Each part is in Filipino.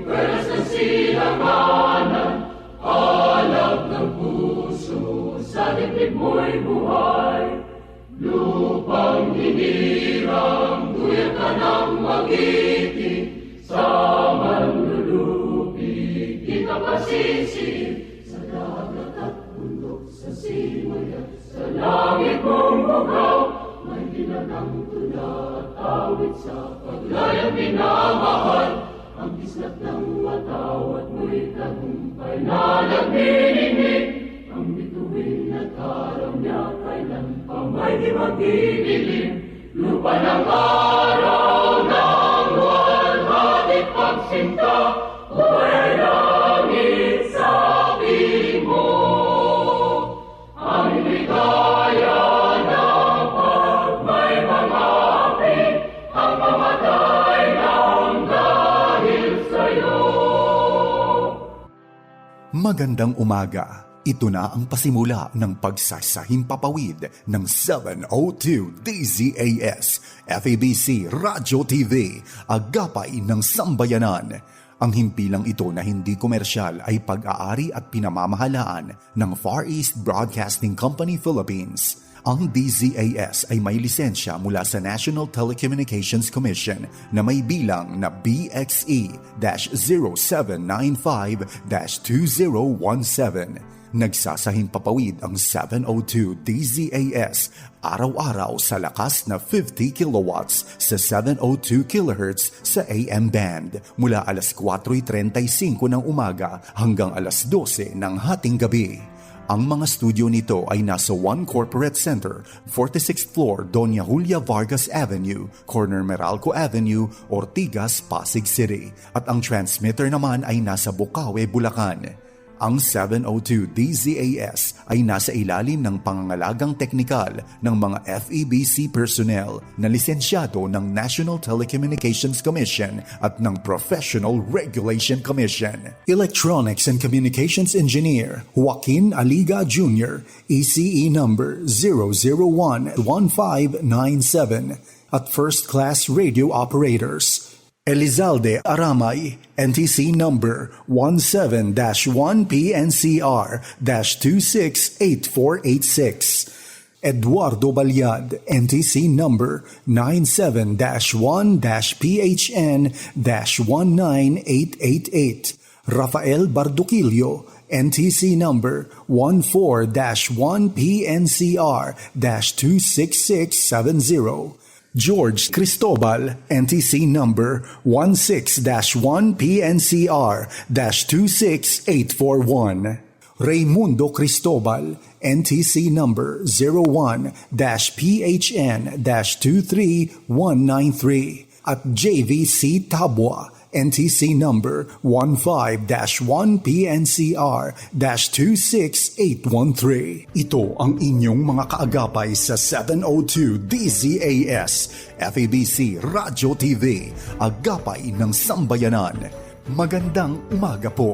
Pwelas na silanganan, alab ng puso, sa dibdib mo'y buhay. Lupang hinirang, duyan ka ng magiting, sa manlulupig, di ka pasisig. Sa dagat at bundok, sa simaya, sa langit mong bugaw, may dilanang tula at awit sa paglayang minamahal. Ang kislap ng watawat mo'y tagumpay na nagbinigig. Ang bituin at araw niya kailan pa may di magdidilim. Lupa ng araw ng walhating pagsinta, buhay langit sabi mo. Ang ligaya na pag may mga api, ang mamatay ng dahil sa'yo. Magandang umaga. Ito na ang pasimula ng pagsasahimpapawid ng 702 DZAS, FEBC Radio TV, Agapay ng Sambayanan. Ang himpilang ito na hindi komersyal ay pag-aari at pinamamahalaan ng Far East Broadcasting Company Philippines. Ang DZAS ay may lisensya mula sa National Telecommunications Commission na may bilang na BXE-0795-2017. Nagsasahimpapawid ang 702 DZAS araw-araw sa lakas na 50 kilowatts sa 702 kilohertz sa AM band mula alas 4:35 ng umaga hanggang alas 12 ng hating gabi. Ang mga studio nito ay nasa One Corporate Center, 46th floor, Doña Julia Vargas Avenue, corner Meralco Avenue, Ortigas, Pasig City. At ang transmitter naman ay nasa Bukawe, Bulacan. Ang 702 DZAS ay nasa ilalim ng pangangalagang teknikal ng mga FEBC personnel na lisensyado ng National Telecommunications Commission at ng Professional Regulation Commission. Electronics and Communications Engineer Joaquin Aliga Jr., ECE number 0011597 at First Class Radio Operators. Elizalde Aramay, NTC number 17-1PNCR-268486. Eduardo Balyad, NTC number 97-1-PHN-19888. Rafael Barduquillo, NTC number 14-1PNCR-26670. George Cristobal, NTC number 16-1PNCR-26841. Raimundo Cristobal, NTC number 01-PHN-23193. At JVC Tabwa, NTC number 15-1PNCR-26813. Ito ang inyong mga kaagapay sa 702 DZAS, FEBC Radio TV, Agapay ng Sambayanan. Magandang umaga po.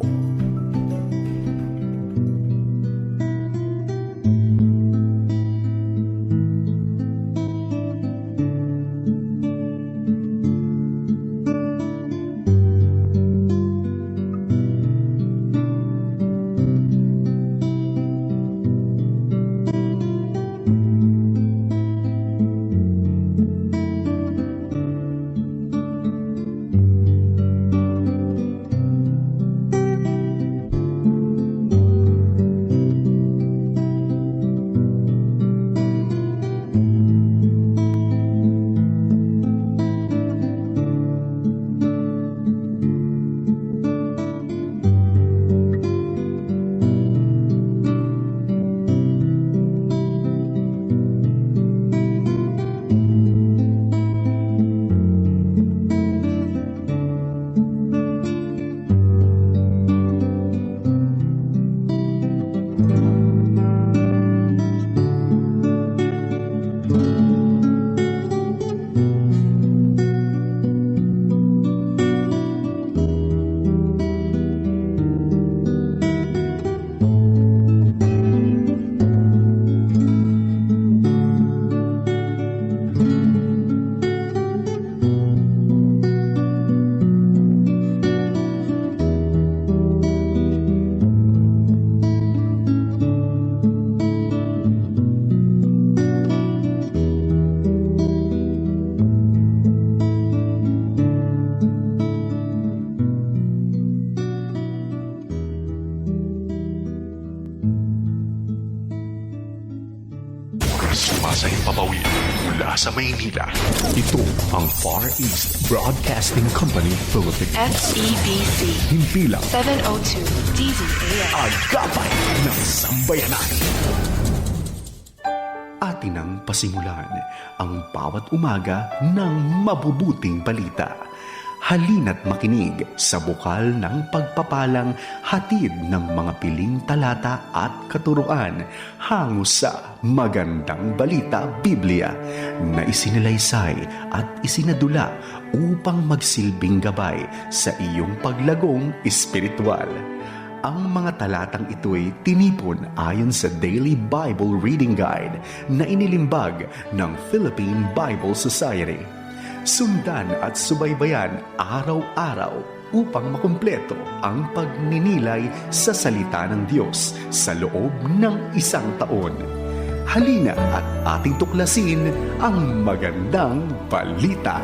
sa Maynila. Ito ang Far East Broadcasting Company Philippines. FEBC. Himpilang 702 DZAS. agapay ng sambayanan. Atin ang pasimulan ang bawat umaga ng mabubuting balita. Halina't makinig sa bukal ng pagpapalang hatid ng mga piling talata at katuruan hango sa magandang balita Biblia na isinalaysay at isinadula upang magsilbing gabay sa iyong paglagong espiritual. Ang mga talatang ito'y tinipon ayon sa Daily Bible Reading Guide na inilimbag ng Philippine Bible Society. Sundan at subaybayan araw-araw upang makumpleto ang pagninilay sa salita ng Diyos sa loob ng isang taon. Halina at ating tuklasin ang magandang balita.